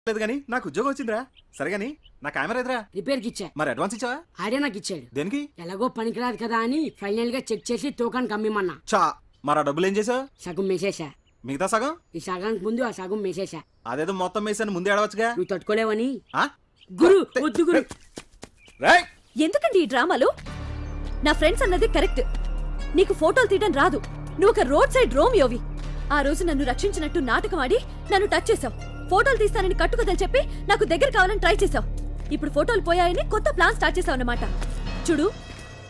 లేదు గానీ నాకు ఉద్యోగం వచ్చిందిరా. సరే గానీ నా కెమెరా ఎదురా రిపేర్కి ఇచ్చా. మరి అడ్వాన్స్ ఇచ్చావా? ఆడే నాకు ఇచ్చాడు. దేనికి? ఎలాగో పనికిరాదు కదా అని ఫైనల్ గా చెక్ చేసి తూకానికి అమ్మిమన్నా. చా మరి ఆ డబ్బులు ఏం చేసావు? సగం మేసేసా. మిగతా సగం? ఈ సగానికి ముందు ఆ సగం మేసేసా. అదేదో మొత్తం వేసాను ముందే ఆడవచ్చుగా. నువ్వు తట్టుకోలేవని. ఆ? గురు వద్దు గురు. రేయ్! ఎందుకండి ఈ డ్రామాలు? నా ఫ్రెండ్స్ అన్నది కరెక్ట్. నీకు ఫోటోలు తీయడం రాదు. నువ్వు ఒక రోడ్ సైడ్ రోమియోవి. ఆ రోజు నన్ను రక్షించినట్టు నాటకం ఆడి నన్ను టచ్ చేసావు. ఫోటోలు తీస్తానని కట్టుకథలు చెప్పి నాకు దగ్గర కావాలని ట్రై చేసావు. ఇప్పుడు ఫోటోలు పోయాయని కొత్త ప్లాన్ స్టార్ట్ చేసావు అన్నమాట. చూడు,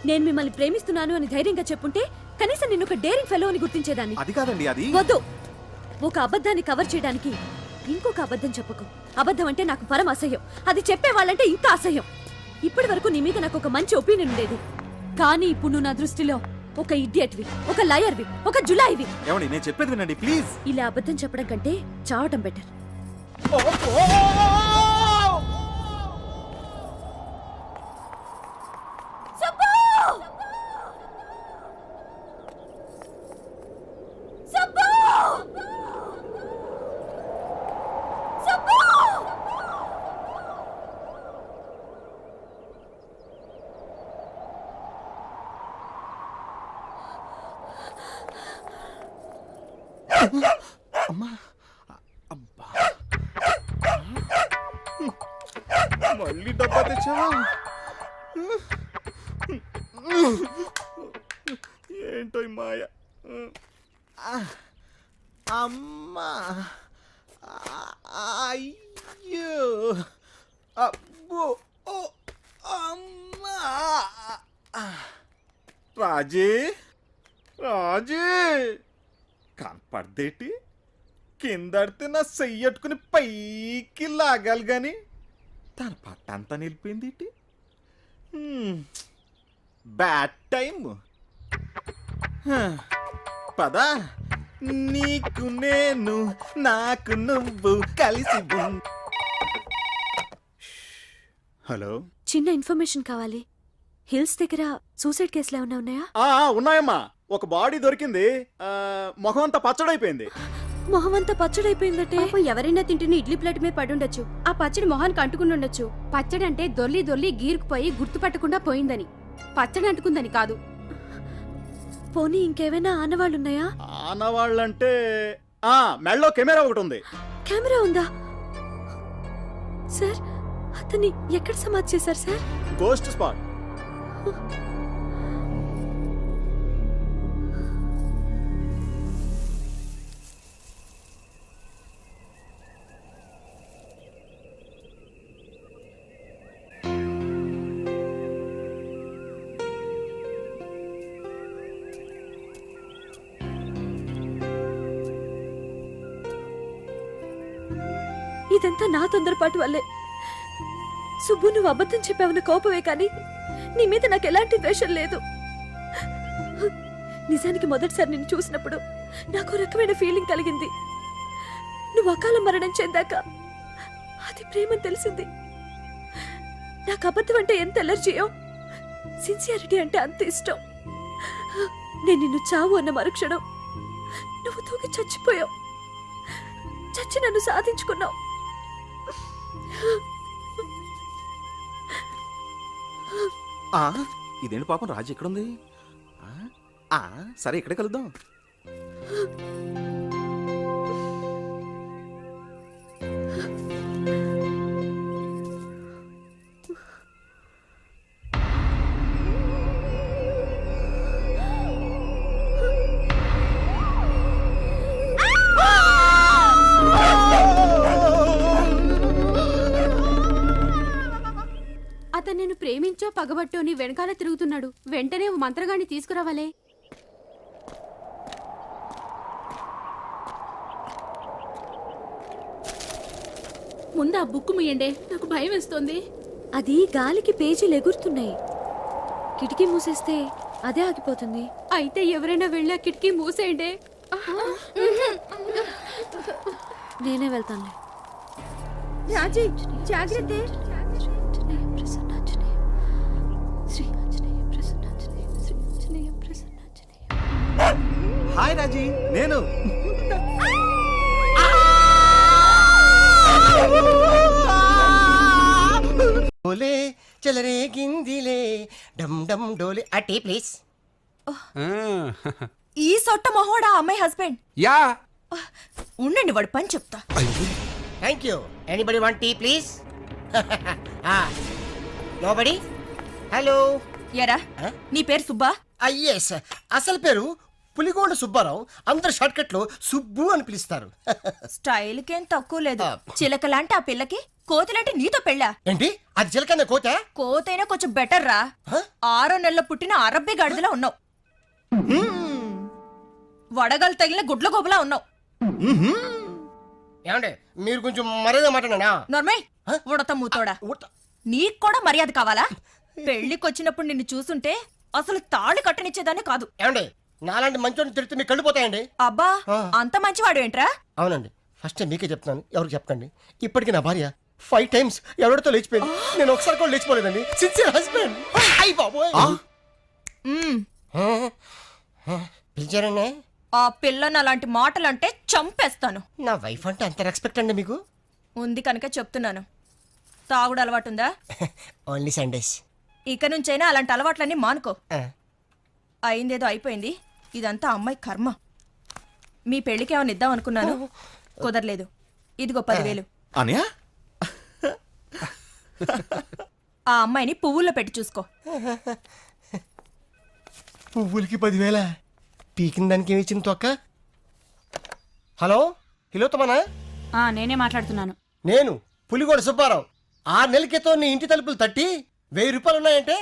నేను మిమ్మల్ని ప్రేమిస్తున్నాను అని ధైర్యంగా చెప్పుంటే కనీసం నిన్ను ఒక డేరింగ్ ఫెలో అని గుర్తించేదాన్ని. అది కాదండి, అది వద్దు. ఒక అబద్ధాన్ని కవర్ చేయడానికి ఇంకొక అబద్ధం చెప్పకు. అబద్ధం అంటే నాకు పరమ అసహ్యం. అది చెప్పేవాళ్ళంటే ఇంకా అసహ్యం. ఇప్పటి వరకు నీ మీద నాకు ఒక మంచి ఒపీనియన్ ఉండేది. కానీ ఇప్పుడు నువ్వు నా దృష్టిలో ఒక ఇడియట్వి, ఒక లయర్వి, ఒక జులాయివి. ఏమండి నేను చెప్పేది వినండి ప్లీజ్. ఇలా అబద్ధం చెప్పడం కంటే చావటం బెటర్. అమ్మా, అబ్బా, మళ్ళీ డబ్బా తెచ్చావా? ఏంటో ఈ మాయ. అమ్మా, అయ్యో, అబ్బో, అమ్మా. రాజీ, రాజీ, కనపడదేటి? కిందడితే నా చెయ్యట్టుకుని పైకి లాగాలి గాని తన పట్టంతా నిలిపోయింది. Bad time. పదా, నీకు నేను నాకు నువ్వు కలిసి. హలో, చిన్న ఇన్ఫర్మేషన్ కావాలి. హిల్స్ దగ్గర సూసైడ్ కేసులు ఏమైనా ఉన్నాయా? ఉన్నాయమ్మా. ఒక బాడీ దొరికింది. మొహం అంతా పచ్చడైపోయింది. మొహం అంతా పచ్చడైపోయిందటే. ఎవరైనా తింటున్న ఇడ్లీ ప్లేట్ మీద పడి ఉండొచ్చు. ఆ పచ్చడి మొహానికి అంటుకుని ఉండొచ్చు. పచ్చడి అంటే దొర్లి దొర్లి గీరుకుపోయి గుర్తుపట్టకుండా పోయిందని, పచ్చడి అంటుకుందని కాదు. పోనీ ఇంకేమైనా ఆనవాళ్ళున్నాయా? ఆనవాళ్ళంటే మెళ్ళో కెమెరా ఒకటి ఉంది. కెమెరా ఉందా? సార్, అతన్ని ఎక్కడ సమాధి చేశారు సార్? Ghost spot. ఇదంతా నా తొందరపాటు వల్లే. సుబ్బు, నువ్వు అబద్ధం చెప్పావన్న కోపమే కానీ నీ మీద నాకు ఎలాంటి ద్వేషం లేదు. నిజానికి మొదటిసారి నిన్ను చూసినప్పుడు నాకు రకమైన ఫీలింగ్ కలిగింది. నువ్వు అకాల మరణం చెందాక అది ప్రేమని తెలిసింది. నాకు అబద్ధం అంటే ఎంత ఎలర్జీయో, సిన్సియారిటీ అంటే అంత ఇష్టం. నేను నిన్ను చావు అన్న మరుక్షణం నువ్వు తూగి చచ్చిపోయావు. చచ్చి నన్ను సాధించుకున్నావు. ఇదేంటి పాపం, రాజు ఎక్కడుంది? సరే ఇక్కడే కలుద్దాం. అతను నేను ప్రేమించో పగబట్టో నీ వెనకాల తిరుగుతున్నాడు. వెంటనే ఓ మంత్రగాన్ని తీసుకురావాలే. ముందు ఆ బుక్ ముయ్యండి, నాకు భయం వేస్తోంది. అది గాలికి పేజీలు ఎగురుతున్నాయి. కిటికీ మూసేస్తే అదే ఆగిపోతుంది. అయితే ఎవరైనా వెళ్ళా కిటికీ మూసేయండి. నేనే వెళ్తానులే. రాజీ, జాగ్రత్త. హాయ్ రాజీ, నేను బొలే చలరే గిందిలే డమ్ డమ్ డోలే ఆ టీ ప్లీజ్. ఈ సొట్ట మొహోడా అమ్మాయి హస్బెండ్. యా ఉండండి వాడు పని చెప్తా. Thank you. Anybody want tea please? Nobody. Hello. ఎరా నీ పేరు సుబ్బా? ఎస్, అసలు పేరు పులిగోండ సుబ్బారావు. అందరు షార్ట్ కట్ లో సుబ్బు అని పిలుస్తారు. స్టైల్ కేం తక్కువ లేదు. చిలకలాంటి ఆ పిల్లకి కోతిలాంటి నీతో పెళ్ళా? ఏంటి అది చిలకన్న కోత? కోతైనా కొంచెం బెటర్ రా. 6 నెలల పుట్టిన అరబ్బీ గాడిదలా ఉన్నావు. వడగలు తగిలిన గుడ్ల గోబులా ఉన్నావు. ఏమండి మీరు కొంచెం మర్యాద మాట్లాడనా? నర్మయ్ ఉడత మూతోడా, నీకు కూడా మర్యాద కావాలా? పెళ్లికొచ్చినప్పుడు నిన్ను చూసుంటే అసలు తాళి కట్టనిచ్చేదాన్ని కాదు. ఏమండి నాలాంటి మంచోడిని తిడితే మీకు కళ్ళు పోతాయండి. అబ్బా అంత మంచివాడు ఏంట్రా? అవునండి, ఫస్ట్ మీకే చెప్తున్నాను, ఎవరికి చెప్పకండి. ఇప్పటికి నా భార్య 5 times ఎవరితో లేచిపోయింది. నేను ఒకసారి కూడా లేచిపోలేదండి. Sincere husband. అయ్యి బాబోయ్. పిలిచారండి? ఆ పిల్లని అలాంటి మాటలంటే చంపేస్తాను. నా వైఫ్ అంటే అంత రెస్పెక్ట్ అండి మీకు? ఉంది కనుక చెప్తున్నాను. తాగుడు అలవాటుందా? Only Sundays. ఇక నుంచైనా అలాంటి అలవాట్లన్నీ మానుకో. అయిందేదో అయిపోయింది. ఇదంతా అమ్మాయి కర్మ. మీ పెళ్లికి ఏమైనా ఇద్దాం అనుకున్నాను, కుదరలేదు. ఇదిగో 10,000. అనియా ఆ అమ్మాయిని పువ్వుల్లో పెట్టి చూసుకో. పువ్వులకి 10,000? పీకిన దానికి ఏమి ఇచ్చింది తొక్క? హలో, హిలోతమనా? నేనే మాట్లాడుతున్నాను. నేను పులిగోడ సుబ్బారావు. 6 నెలల క్రితం నీ ఇంటి తలుపులు తట్టి 1000 రూపాయలు ఉన్నాయంటే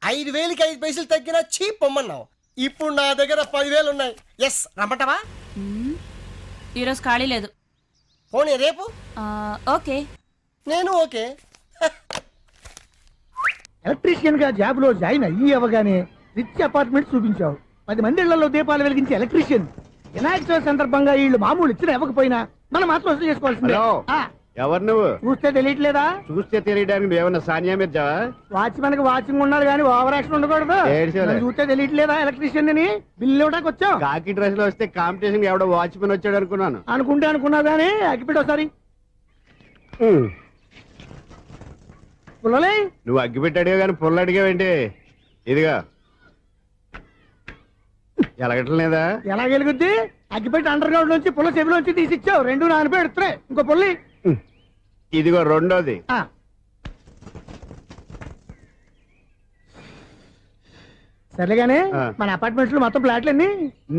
5,000కి 5 పైసలు తగ్గినా చీప్ పొమ్మన్నావు. ఇప్పుడు నా దగ్గర 10,000 ఉన్నాయి. ఎస్, రమ్మంటావా? ఈరోజు ఖాళీ లేదు. పోనీ రేపు? ఓకే. నేను ఓకే. ఎలక్ట్రీషియన్ గా జాబ్ లో జాయిన్ అయ్యి అవగానే రిచ్ అపార్ట్మెంట్ చూపించావు. 10 మంది ఇళ్లలో దీపాలు వెలిగించే ఎలక్ట్రీషియన్. వినాయక చవితి సందర్భంగా వీళ్ళు మామూలు ఇచ్చిన ఇవ్వకపోయినా మనం మాత్రం వసూలు చేసుకోవాల్సిందే. ఎవరు నువ్వు? చూస్తే తెలియట్లేదా? చూస్తే తెలియడానికి నువ్వేమన్నా సానియా మీర్జా? వాచ్మెన్ కి వాచింగ్ ఉండాలి కానీ ఓవర్ యాక్షన్ ఉండకూడదు. నన్ను చూస్తే తెలియట్లేదా ఎలక్ట్రీషియన్ అని? బిల్లు ఇవ్వడానికి వచ్చావు. కాకి డ్రెస్ లో వస్తే కాంపిటీషన్ ఎవడో వాచ్మెన్ వచ్చాడు అనుకున్నాను. అనుకుంటే అనుకున్నావు కానీ అగ్గిపెట్టి ఒకసారి. పుల్లలే నువ్వు అగ్గి పెట్టాడుగా కానీ పుల్ల అడిగావేంటి? ఇదిగా ఎలగటం లేదా? ఎలా గెలుగుద్ది? అగ్గిపెట్టి అండర్ గ్రౌండ్ నుంచి పుల్ల చెవిలోంచి తీసి ఇచ్చావు. 2 నానపై ఎడుతున్నాయి. ఇంకో పుల్లి. ఇదిగో రెండోది. సర్లేగానే మన అపార్ట్మెంట్స్ లో మొత్తం ఫ్లాట్లు అన్ని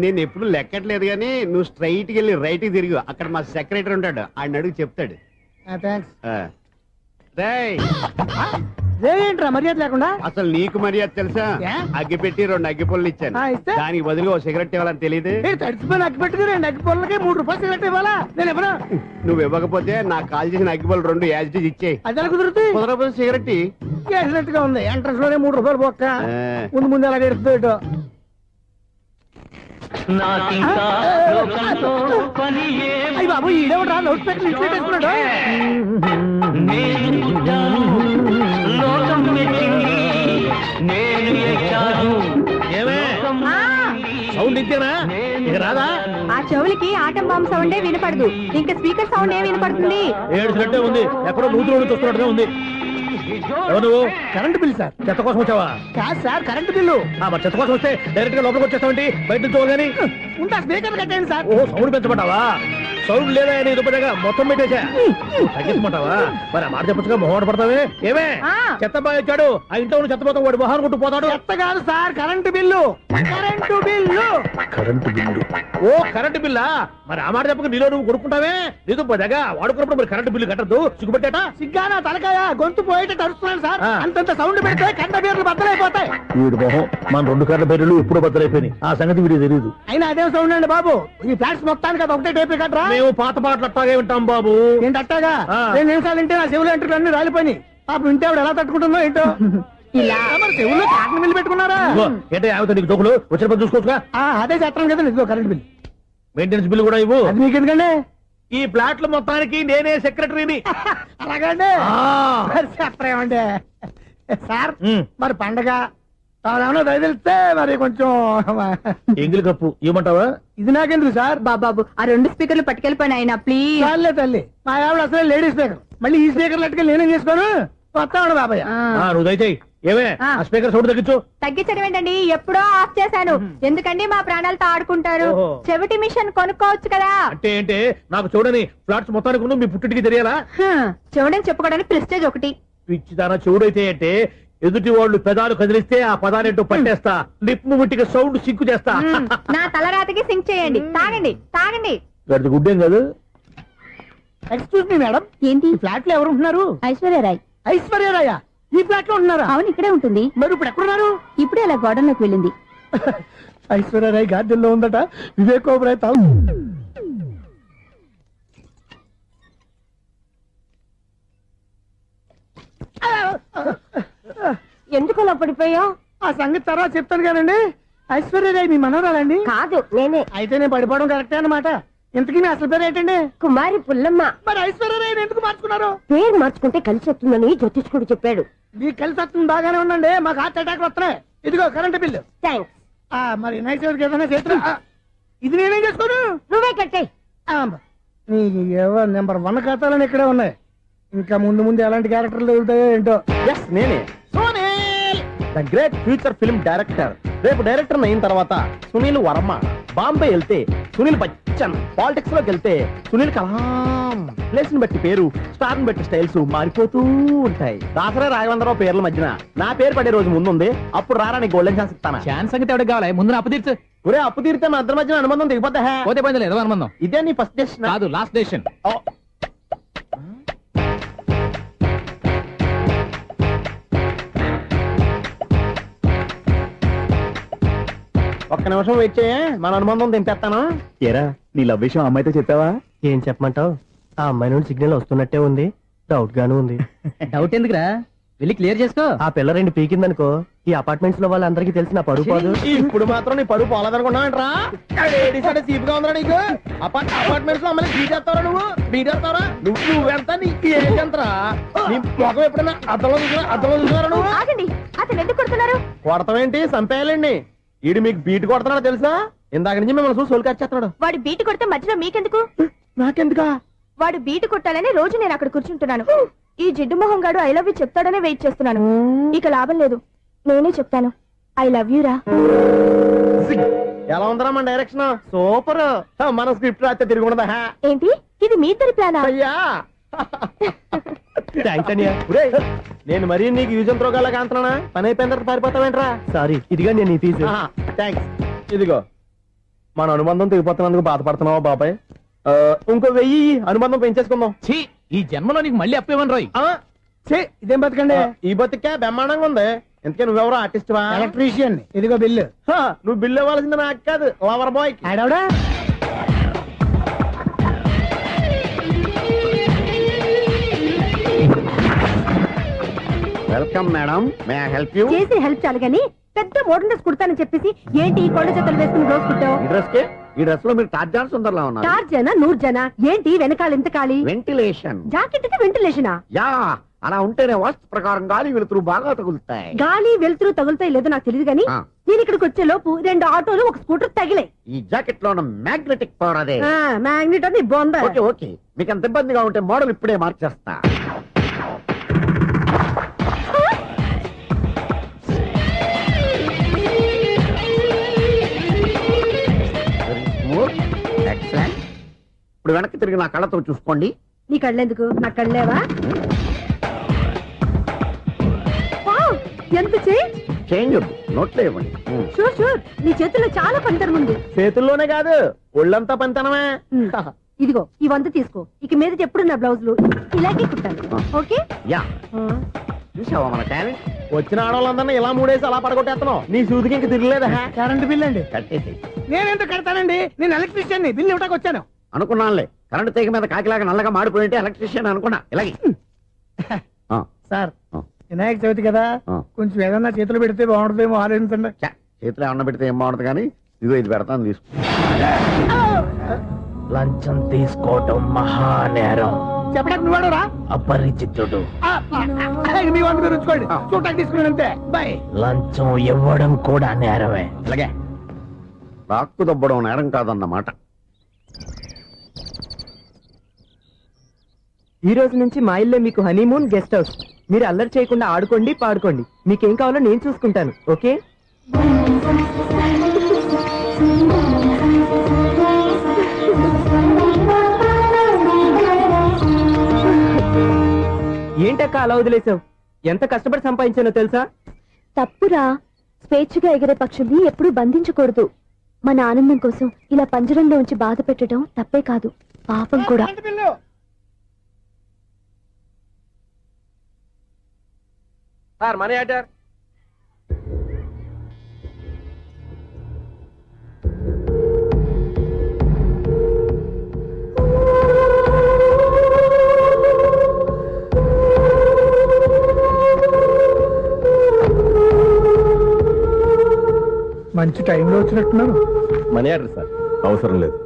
నేను ఎప్పుడు లెక్కట్లేదు కానీ నువ్వు స్ట్రైట్ కి వెళ్ళి రైట్ కి తిరిగి అక్కడ మా సెక్రటరీ ఉంటాడు, ఆయన అడుగు చెప్తాడు. థ్యాంక్స్. రేయ్, ఏంట్రా మర్యాద లేకుండా? అసలు నీకు మర్యాద తెలుసా? అగ్గి పెట్టి 2 అగ్గి పుల్లలు ఇచ్చాను. ఇస్తే? దానికి బదులుగా ఓ సిగరెట్ ఇవ్వాలని తెలియదు. తడిచిపోయిన అగ్గి పెట్టుకుని 2 అగ్గి పొలకి 3 రూపాయలు సిగరెట్ ఇవ్వాలా? నేను ఎవరు? నువ్వు ఇవ్వకపోతే నాకు కాల్ చేసిన అగ్గి పుల్లలు 2 యాజిటీస్ ఇచ్చేయి. అది ఎలా కుదురుతుంది? కుదరకపోతే సిగరెట్ చేసినట్టు గా ఉంది. ఎంట్రన్స్ లోనే 3 రూపాయలు పోక్క. ముందు ముందు అలా ఎడుతుంది. అయ్యి బాబు ఈడేవడా లౌడ్ స్పీకర్ ఇన్స్టేట్ వేసుకున్నాడు. సౌండ్ ఇచ్చానా? ఇక రాదా? ఆ చెవులకి ఆటం బాంబు సౌండే వినపడదు. ఇంకా స్పీకర్ సౌండ్ ఏ వినపడుతుంది? ఏడ్చినట్టే ఉంది. ఎక్కడో నూతులు చూస్తున్నట్టుగా ఉంది. ఎవరు నువ్వు? Current bill sir. చెత్త కోసం వచ్చావా? కాదు సార్, కరెంట్ బిల్లు. మరి చెత్త కోసం వస్తే డైరెక్ట్ గా లోపలికి వచ్చేస్తావంటి? బయట నుంచి కానీ ఉంటా స్పీకర్ కట్టండి సార్. ఓ సౌండ్ పెంచమంటావా? సౌండ్ లేదా నీ దుప్పటగా మొత్తం పెట్టేసా. తగ్గించమంటావా? మరి ఆ మాట చెప్పచ్చుగా మొహమాట పడతావే. ఏమే చెత్త బాగా వచ్చాడు, ఆ ఇంట్లో చెత్త పోతాం, వాడు మొహాన్ని కొట్టు పోతాడు. చెత్త కాదు sir, current bill. Current bill. Current bill. ఓ కరెంటు బిల్లా? మరి ఆ మాట చెప్పక నీలో నువ్వు కొడుకుంటావే. నీతో దగ్గర వాడుకున్నప్పుడు మరి కరెంటు బిల్లు కట్టద్దు. సిగ్గుపెట్టేట? సిగ్గానా తలకాయ గొంతు పోయేటట్టు అరుస్తున్నాను సార్. అంతంత సౌండ్ పెడితే కంట బీర్లు బద్దలైపోతాయి. వీడు మొహం మన 2 కర్ల బెర్రెలు ఎప్పుడో బద్దలైపోయినాయి. ఆ సంగతి వీడికి తెలియదు. అయినా అదే సౌండ్ అండి బాబు. ఈ ఫ్లాట్స్ మొత్తానికి అది ఒకటే టేప్ కట్టరా? మేము పాత పాటలు అట్టాగే వింటాం బాబు. ఏంటి అట్టాగా? 2 నిమిషాలు వింటే నా చెవులు ఎంటర్ అన్ని రాలిపోయినాయి. పాపం వింటే ఆవిడ ఎలా తట్టుకుంటుందో ఏంటో. ఇలా మరి చెవుల్లో కాటన్ బిల్లు పెట్టుకున్నారా? ఏంటో ఆమెతో నీకు దోకులు వచ్చిన పని చూసుకోవచ్చుగా. అదే చేస్తాను కదా. ఇదిగో కరెంట్ బిల్. మెయింటెనెన్స్ బిల్లు కూడా ఇవ్వు. అది మీకు ఎందుకండి? ఈ ప్లాట్ల మొత్తానికి నేనే సెక్రటరీని. అలాగండి. చెప్పరేమండి సార్. మరి పండగ ఏమన్నా దయదలిస్తే మరి కొంచెం ఎంగిలి కప్పు ఇవ్వమంటావా? ఇది నాకెందుకు సార్? బాబాబు ఆ 2 స్పీకర్లు పట్టుకెళ్ళిపోయినా ప్లీజ్. చాలే తల్లి, మా ఆవిడ అసలే లేడీ స్పీకర్. మళ్ళీ ఈ స్పీకర్ లెట్టుకెళ్ళి నేనేం చేసుకోను? వస్తాడు బాబాయ్. నువ్వు దయచేయి. ఏమే ఆ స్పీకర్ సౌండ్ తగ్గించు. తగ్గించడం ఏంటండి, ఎప్పుడో ఆఫ్ చేశాను. ఎందుకండి మా ప్రాణాలతో ఆడుకుంటారు? ఓహో. చెవిటి మిషన్ కొనుక్కోవచ్చు కదా. అంటే ఏంటే నాకు చూడని ఫ్లాట్స్ మొత్తానికి ఉన్న మీ పుట్టింటికి తెలియాలా? చూడని చెప్పుకోవడానికి ప్రెస్టేజ్ ఒకటి. పిచ్చిదాన చెవుడైతే అంటే ఎదుటి వాళ్ళు పెదాలు కదిలిస్తే ఆ పదాలేంటో పట్టేస్తా. లిప్ ముట్టికి సౌండ్ సింకు చేస్తా. నా తలరాతకి సింక్ చేయండి. తాగండి తాగండి. గడిది గుడ్డేం కాదు. ఎక్స్క్యూజ్ మీ మేడం, ఏంటి? ఈ ఫ్లాట్ లో ఎవరు ఉంటున్నారు? ఐశ్వర్యరాయ్. ఐశ్వర్యరాయ ఈ ఫ్లాట్ లో ఉంటున్నారా? అవును, ఇక్కడే ఉంటుంది. మరి ఇప్పుడు ఎక్కడున్నారు? ఇప్పుడే అలా గోడంలోకి వెళ్ళింది. ఐశ్వర్యరాయ్ గార్డెన్ లో ఉందట. వివేక్ ఓబరాయ్ తావు. ఎందుకు అలా పడిపోయావు? ఆ సంగతి తర్వాత చెప్తాను కానండి. ఐశ్వర్యరాయ్ మీ మనవరాలండి? కాదు, నేనే. అయితే నేను పడిపోవడం కరెక్టే అన్నమాట. ఇంతకీ మీ అసలు పేరు ఏంటండి? కుమారి పుల్లమ్మ. మరి ఐశ్వర్యరాయ్ ఎందుకు మార్చుకున్నారు? పేరు మార్చుకుంటే కలిసి వస్తుందని జ్యోతిష్కుడు చెప్పాడు. మీకు కలిసి వస్తుంది బాగానే ఉండండి. మాకు హార్ట్ అటాక్ వస్తున్నాయి. ఇదిగో కరెంట్ బిల్లు. థ్యాంక్స్. మరి వినాయక చవితికి ఏదైనా చేతులు ఇది నేనేం చేసుకోను. నువ్వే కట్టాయి. నీకు ఎవరు నెంబర్ 1 ఖాతాలని ఇక్కడే ఉన్నాయి. ఇంకా ముందు ముందు ఎలాంటి క్యారెక్టర్లు దొరుకుతాయో ఏంటో. నేనే the great future film director. రేపు డైరెక్టర్ అయిన తర్వాత సునీల్ వర్మ. బాంబే వెళ్తే సునీల్ బచ్చన్. పాలిటిక్స్ లోకి వెళ్తే సునీల్ కలాం. ప్లేస్ ని బట్టి పేరు, స్టార్ ని బట్టి స్టైల్స్ మారిపోతూ ఉంటాయి. దాసరా రాఘవేంద్రరావు పేర్ల మధ్యన నా పేరు పడే రోజు ముందుంది. అప్పుడు రారా నీకు గోల్డెన్ ఛాన్స్ ఇస్తాను. ఛాన్స్ సంగతి ఎవరికి కావాలి? ముందు అప్పు తీర్చు. ఒరే అప్పు తీరితే మా ఇద్దరి మధ్యన అనుబంధం దిగిపోతా. పోతే పోయింది లేదు అనుబంధం. ఇదే నీ ఫస్ట్ డెస్టినేషన్ కాదు, లాస్ట్ డెసిషన్. ఒక్క నిమిషం వెయిట్ చేయ, మన అనుబంధం దింపేస్తాను. ఏరా నీ లవ్ విషయం అమ్మాయితో చెప్పావా? ఏం చెప్పమంటావు? ఆ అమ్మాయి నుండి సిగ్నల్ వస్తున్నట్టే ఉంది. డౌట్ గాను ఉంది. డౌట్ ఎందుకురా, వెళ్ళి క్లియర్ చేసుకో. ఆ పిల్ల 2 పీకిందనుకో, ఈ అపార్ట్మెంట్స్ లో వాళ్ళందరికీ తెలిసిన పరువు పోదు. ఇప్పుడు మాత్రం నీ పరువు పోలేదనుకున్నావంటరా? చీప్ గా ఉందా నీకు? అపార్ట్మెంట్స్ లో అమ్మని బీటేస్తావరా? బీటేస్తావరా? నువ్వెంత? నీకు ఏంటంతరా? నీ మొఖం ఎప్పుడైనా అద్దంలో చూసారా నువ్వు? ఆగండి, అతను ఎందుకు కొడుతున్నారు? కొడతావేంటి? చంపేయాలండి. ఈడు మీకు బీట్ కొడుతున్నాడు తెలుసా? ఇందాక నుంచి మిమ్మల్ని చూసి సోల్కి వచ్చేస్తున్నాడు. వాడు బీటు కొడితే మధ్యలో మీకెందుకు? నాకెందుకా? వాడు బీటు కొట్టాలని రోజు నేను అక్కడ కూర్చుంటున్నాను. ఈ జిడ్డు మొహం గాడు ఐ లవ్ యూ చెప్తాడనే వెయిట్ చేస్తున్నాను. ఇక లాభం లేదు, నేనే చెప్తాను. ఐ లవ్ యూ రా. ఎలా ఉందరా మన డైరెక్షన్? సూపర్. మన స్క్రిప్ట్ రాస్తే తిరిగి ఉండదా? ఏంటి ఇది మీ ఇద్దరి ప్లానా? అయ్యా థ్యాంక్స్ అనియా. నేను మరీ నీకు యూజ్ అంత రోగాలకు అంటున్నా. పని అయిపోయిన తర్వాత పారిపోతావేంట్రా? సారీ, ఇదిగా నేను ఈ ఫీజు. థ్యాంక్స్. ఇదిగో మన అనుబంధం తెగిపోతున్నందుకు బాధపడుతున్నావా బాబాయ్? ఇంకో 1000 అనుబంధం పెంచేసుకుందాం. ఛీ, ఈ జన్మలో నీకు మళ్ళీ అప్పు ఇవ్వను రాయ్. ఇదేం బతకండి. ఈ బతికే బ్రహ్మాండంగా ఉంది. ఎందుకే నువ్వెవరో ఆర్టిస్ట్ వా? ఎలక్ట్రీషియన్. ఇదిగో బిల్లు. నువ్వు బిల్లు ఇవ్వాల్సింది నాకు కాదు, లవర్ బాయ్. ఆడవడా? Welcome madam, may I help you? చేసి హెల్ప్ చాలు గాని పెద్ద మోడల్ డ్రెస్ కుడతానని చెప్పేసి ఏంటి ఈ కొండ జతలు వేసుకుని రోజు కుట్టావు? ఈ డ్రెస్ కే ఈ డ్రెస్ లో మీరు టార్జాన్ సుందర్లా ఉన్నారు. 4 జన 100 జన ఏంటి వెనకాల ఎంత ఖాళీ? వెంటిలేషన్. జాకెట్ కి వెంటిలేషనా? యా, అలా ఉంటేనే వాస్తు ప్రకారం గాలి వెలుతురు బాగా తగులుతాయి. గాలి వెలుతురు తగులుతాయి లేదో నాకు తెలియదు గాని ఆ. నేను ఇక్కడికి వచ్చే లోపు 2 ఆటోలు ఒక స్కూటర్ తగిలాయి. ఈ జాకెట్ లో ఉన్న మ్యాగ్నెటిక్ పవర్ అదే. మ్యాగ్నెట్ అని బొంద. ఓకే ఓకే, మీకు అంత ఇబ్బందిగా ఉంటే మోడల్ ఇప్పుడే మార్చేస్తా. ఎక్సలెంట్. ఇప్పుడు వెనక్కి తిరిగి నా కళ్ళతో చూసుకోండి. నీ కళ్ళెందుకు? నా కళ్ళేవా? వావ్, ఎంత చేంజ్. చేంజ్ నోట్లో ఇవ్వండి. షూర్ షూర్, నీ చేతుల్లో చాలా పనితనం ఉంది. చేతుల్లోనే కాదు, ఒళ్ళంతా పంతనమే. ఇదిగో ఈ 100 తీసుకో. ఇక మీద ఎప్పుడు నా బ్లౌజులు ఇలాగే కుట్టాను. ఓకే? యా, చూసావా మన టాలెంట్? వచ్చిన ఆడవాళ్ళందరినీ ఇలా మూడేసి అలా పడగొట్టేస్తున్నావు. నీ సూదికి ఇంక తిరగలేదా? కరెంట్ బిల్ అండి. కట్టేసి నేనెందుకు కడతానండి? నేను ఎలక్ట్రీషియన్. బిల్ ఇవ్వడానికి వచ్చాను. అనుకున్నానులే, కరెంట్ తీగ మీద కాకిలాగా నల్లగా మాడిపోయింటే ఎలక్ట్రీషియన్ అనుకున్నా. ఇలాగే సార్, వినాయక చవితి కదా, కొంచెం ఏదన్నా చేతులు పెడితే బాగుంటుందేమో ఆలోచించండి. చేతిలో అన్న పెడితే ఏం బాగుంటుంది కానీ ఇదిగో ఇది పెడతాను, తీసుకో. లంచం తీసుకోవటం మహానేరం. చెప్పడానికి నువ్వాడరా? అపరిచితుడు. మీ వంద మీరు ఉంచుకోండి, చూడటానికి తీసుకున్నాను అంతే. బాయ్. లంచం ఇవ్వడం కూడా నేరమే. ఇలాగే రాక్కు దబ్బడం నేరం కాదన్నమాట. ఈ రోజు నుంచి మా ఇల్లే మీకు హనీమూన్ గెస్ట్ హౌస్. మీరు అల్లరి చేయకుండా ఆడుకోండి, పాడుకోండి. మీకేం కావాలో నేను చూసుకుంటాను. ఓకే? ఏంటక్క అలా వదిలేసావు? ఎంత కష్టపడి సంపాదించానో తెలుసా? తప్పురా, స్వేచ్ఛగా ఎగిరే పక్షుల్ని ఎప్పుడూ బంధించకూడదు. మన ఆనందం కోసం ఇలా పంజరంలో ఉంచి బాధ పెట్టడం తప్పే కాదు, పాపం కూడా. Sir money order. మంచి టైంలో వచ్చినట్టున్నారు. Money order sir. అవసరం లేదు,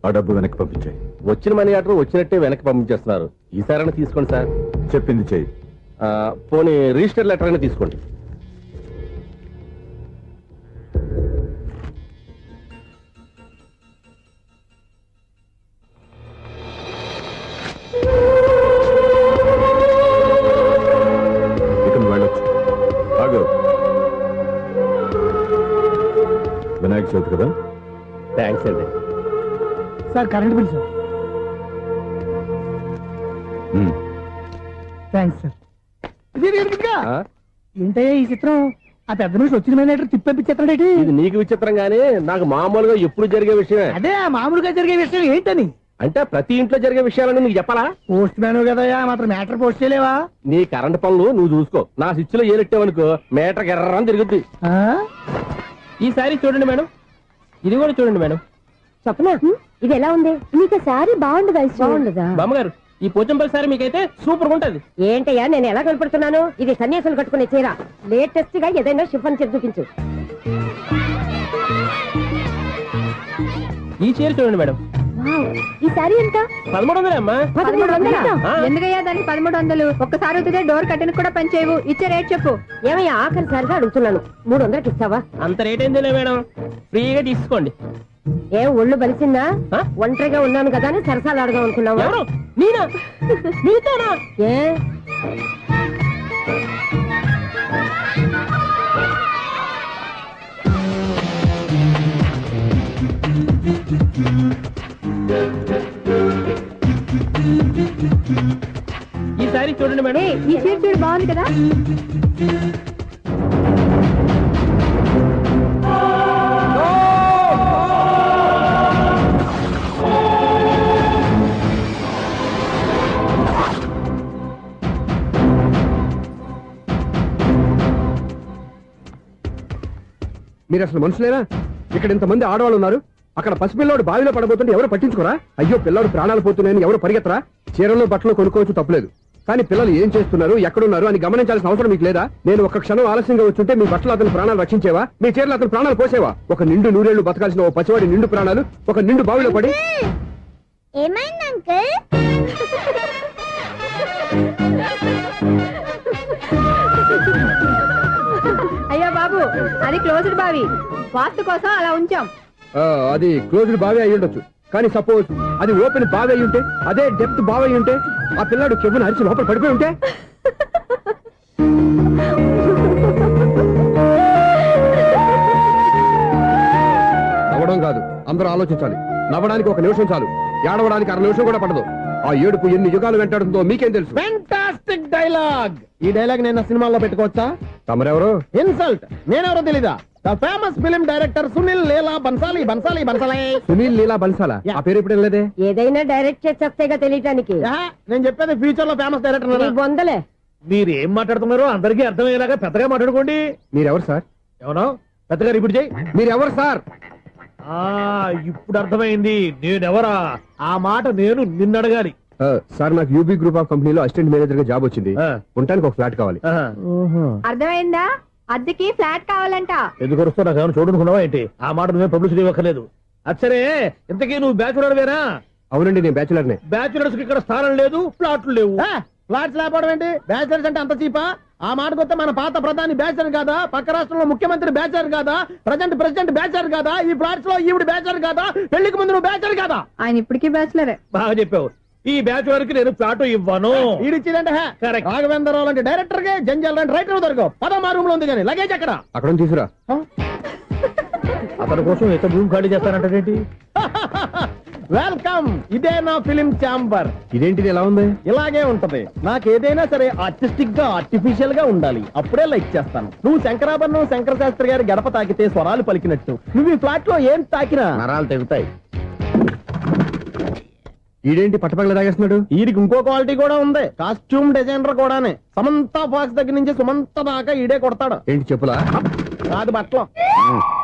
ఆ డబ్బు వెనక్కి పంపించాయి. వచ్చిన మనీ ఆర్డర్ వచ్చినట్టే వెనక్కి పంపించేస్తున్నారు. ఈసారైనా తీసుకోండి సార్. చెప్పింది చెయ్యి. పోనీ రిజిస్టర్ లెటర్ అయినా తీసుకోండి. ఇక నువ్వు వెళ్ళొచ్చు. ఆగు. వినాయక చవితి కదా. థ్యాంక్స్ అండి. Sir current bill sir. Thanks sir. ఏంటయ్యా ఈ చిత్రం? ఆ పెద్ద మనిషి వచ్చిన మేనేటర్ తిప్పించేస్తాడేటి? ఇది నీకు విచిత్రం గానీ నాకు మామూలుగా ఎప్పుడు జరిగే విషయమే. అదే మామూలుగా జరిగే విషయం ఏంటని? అంటే ప్రతి ఇంట్లో జరిగే విషయాలని నీకు చెప్పాలా? పోస్ట్ మ్యాన్ కదయ్యా, మాత్రం మ్యాటర్ పోస్ట్ చేయలేవా? నీ కరెంట్ పనులు నువ్వు చూసుకో. నా స్విచ్ లో ఏలెట్టావనుకో మీటర్ ఎర్రని తిరుగుద్ది. ఈసారి చూడండి మేడం, ఇది కూడా చూడండి మేడం. చెప్పనా, ఇది ఎలా ఉంది? నీకు సారీ బాగుండదా? బాగుండదా? బామ్మగారు, ఈ పోచంపల్లి సారీ మీకైతే సూపర్ ఉంటది. ఏంటయ్యా నేను ఎలా కనపడుతున్నాను? ఇది సన్యాసులు కట్టుకునే చీర. లేటెస్ట్ గా ఏదైనా షిఫన్ చేసి చూపించు. ఈ చీర చూడండి మేడం, ఈ సారీ ఎంత? 1300 అమ్మా. 1300? ఎందుకయ్యా దానికి 1300? ఒక్కసారి వద్దుగా డోర్ కట్టెను కూడా పనిచేయవు. ఇచ్చే రేట్ చెప్పు. ఏమయ్యా ఆఖరిసారిగా అడుగుతున్నాను, 300కి ఇస్తావా? అంత రేట్ ఏందిలే మేడం, ఫ్రీగా తీసుకోండి. ఏం ఒళ్ళు బలిసిందా? ఒంటరిగా ఉన్నాను కదా అని సరసాలు అడదాం అనుకున్నావా? ఎవరు? నేనా? నీతోనా? ఏ ఈ సారీ చూడండి మేడం. ఈ చీర చూడు, బాగుంది కదా? మీరు అసలు మనుషులేనా? ఇక్కడ ఇంతమంది ఆడవాళ్ళు ఉన్నారు. అక్కడ పసిపిల్లాడు బావిలో పడబోతుంటే ఎవరు పట్టించుకోరా? అయ్యో పిల్లాడు ప్రాణాలు పోతున్నాయని ఎవరు పరిగెత్తరా? చీరలు బట్టలు కొనుక్కోవచ్చు, తప్పలేదు. కానీ పిల్లలు ఏం చేస్తున్నారు, ఎక్కడున్నారు అని గమనించాల్సిన అవసరం మీకు లేదా? నేను ఒక్క క్షణం ఆలస్యంగా వచ్చుంటే మీ బట్టలు అతని ప్రాణాలు రక్షించేవా? మీ చీరలు అతని ప్రాణాలు పోసేవా? ఒక నిండు నూరేళ్లు బతకాల్సిన ఓ పసివాడి నిండు ప్రాణాలు ఒక నిండు బావిలో పడి. ఏమైంది అంకుల్? అయ్యో బాబు, అది క్లోజ్డ్ బావి, వాస్తు కోసం అలా ఉంచాం. అది క్లోజ్డ్ బావి అయి ఉండొచ్చు, కానీ సపోజ్ అది ఓపెన్ బావి అయి ఉంటే, అదే డెప్త్ బావి అయి ఉంటే, ఆ పిల్లాడు చెవును అరిచి లోపల పడిపోయి ఉంటే? నవ్వడం కాదు, అందరూ ఆలోచించాలి. నవ్వడానికి ఒక నిమిషం చాలు, ఏడవడానికి 1/2 నిమిషం కూడా పడదు. ఆ ఏడుపు ఎన్ని యుగాలు వెంటాడుతుందో మీకేం తెలుసు? Fantastic dialogue. ఈ డైలాగ్ నేను సినిమాలో పెట్టుకోవచ్చా? తమరెవరు? ఇన్సల్ట్. నేనెవరో తెలీదా? The famous film director Sunil Leela Bansali. Bansali Bansali Sunil Leela బన్సాలా? ఆ పేరు ఇప్పుడు లేదే. ఏదైనా డైరెక్ట్ చేసేస్తేగా తెలియటానికి. నేను చెప్పేది ఫ్యూచర్ లో ఫేమస్ డైరెక్టర్. బొందలే. మీరు ఏం మాట్లాడుతున్నారో అందరికీ అర్థమయ్యేలాగా పెద్దగా మాట్లాడుకోండి. మీరెవరు సార్? ఎవరో పెద్దగా రిపీట్ చేయి. మీరెవరు సార్? ఇప్పుడు అర్థమైంది నేనెవరా. ఆ మాట నేను నిన్ను అడగాలి. సార్, నాకు యూబీ గ్రూప్ ఆఫ్ కంపెనీలో అసిస్టెంట్ మేనేజర్ గా జాబ్ వచ్చింది. ఉండటానికి ఒక ఫ్లాట్ కావాలి. అర్థమైందా? అద్దెకి ఫ్లాట్ కావాలంట. ఎందుకు వస్తావు? నాకు ఏమైనా చూడనుకున్నావా ఏంటి? ఆ మాట నువ్వే పబ్లిసిటీ ఇవ్వక్కర్లేదు. అచ్చరే, ఇంతకీ నువ్వు బ్యాచులర్ వేరా? అవునండి, నేను బ్యాచులర్నే. బ్యాచులర్స్ కి ఇక్కడ స్థానం లేదు, ప్లాట్లు లేవు. ఫ్లాట్స్ లేకపోవడం ఏంటి? బ్యాచలర్స్ అంటే అంత చీపా? ఆ మాటకొస్తే మన పాత ప్రధాని బ్యాచలర్ కాదా? పక్క రాష్ట్రంలో ముఖ్యమంత్రి బ్యాచలర్ కాదా? ప్రెసిడెంట్ బ్యాచలర్ కాదా? ఈ ఫ్లాట్స్ లో ఈవిడ బ్యాచలర్ కాదా? పెళ్లికి ముందు నువ్వు బ్యాచలర్ కాదా? ఆయన ఇప్పటికీ బ్యాచులరే. బాగా చెప్పావు. ఈ బ్యాచ్ వరకు నేను ఫ్లాట్ ఇవ్వను. ఈడిచ్చిందంటే Correct. రాఘవేంద్రరావు లాంటి డైరెక్టర్ గా జంజాల్ లాంటి రైటర్ దొరకవు. పదమా రూమ్ లో ఉంది కానీ లగేజ్ అక్కడ. అక్కడ తీసుకురా. అతని కోసం ఎంత రూమ్ ఖాళీ చేస్తానంటే వెల్కమ్, ఇదే నా ఫిలిం ఛాంబర్. ఇదేంటిది ఎలా ఉంది? ఇలాగే ఉంటది. నాకు ఏదైనా సరే ఆర్టిస్టిక్ గా ఆర్టిఫిషియల్ గా ఉండాలి, అప్పుడే లైక్ చేస్తాను. నువ్వు శంకరాభరణం శంకర శాస్త్రి గారి గడప తాకితే స్వరాలు పలికినట్టు నువ్వు ఈ ఫ్లాట్ లో ఏం తాకినా నరాలు తెగుతాయి. ఈడేంటి పట్టపగల తాగేస్తున్నాడు? వీడికి ఇంకో క్వాలిటీ కూడా ఉంది. కాస్ట్యూమ్ డిజైనర్ కూడానే. సమంత ఫాక్స్ దగ్గర నుంచి సుమంత దాకా ఈడే కొడతాడు. ఏంటి చెప్పులా? కాదు బట్టలు.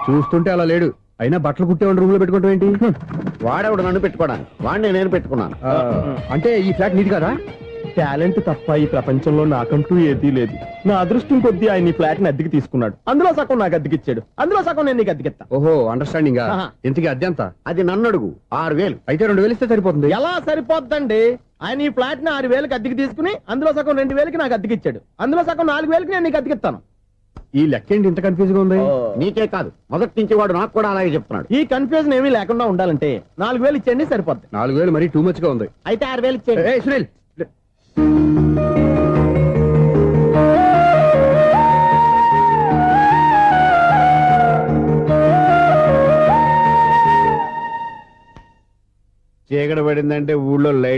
చూస్తుంటే అలా లేడు. అయినా బట్టలు కుట్టేవాడు రూమ్ లో పెట్టుకోవడం ఏంటి? వాడేవాడు నన్ను పెట్టుకోవడానికి, వాడిని నేను పెట్టుకున్నాను. అంటే ఈ ఫ్లాట్ నీది కదా? టాలెంట్ తప్ప ఈ ప్రపంచంలో నాకంటూ ఏదీ లేదు. నా అదృష్టం కొద్దీ ఆయన ఈ ఫ్లాట్ ని అద్దెకి తీసుకున్నాడు. అందులో సగం నాకు అద్దెకిచ్చాడు, అందులో సగం నేను నీకు అద్దెకిస్తా. ఓహో, అండర్స్టాండింగ్. ఆహా. ఇంతకీ అద్దె ఎంత? అది నన్ను అడుగు. 6,000. అయితే 2,000 ఇస్తే సరిపోతుంది. ఎలా సరిపోద్దండి? ఆయన ఈ ఫ్లాట్ ని 6,000కి అద్దెకి తీసుకుని అందులో సగం 2,000కి నాకు అద్దెకిచ్చాడు, అందులో సగం 4,000కి నేను నీకు అద్దెకిస్తాను. ఈ లెక్క ఏంటి ఇంత కన్ఫ్యూజ్ గా ఉంది? నీకే కాదు, మొదటి నుంచి వాడు నాకు కూడా అలాగే చెప్తున్నాడు. ఈ కన్ఫ్యూజన్ ఏమీ లేకుండా ఉండాలంటే 4,000 ఇచ్చేయండి, సరిపోద్ది. 4,000 మరీ టూ మచ్ గా ఉంది. అయితే 6,000 ఇచ్చేయండి. ఏయ్, సునీల్. చీకటి పడిందంటే ఊళ్ళో లైట్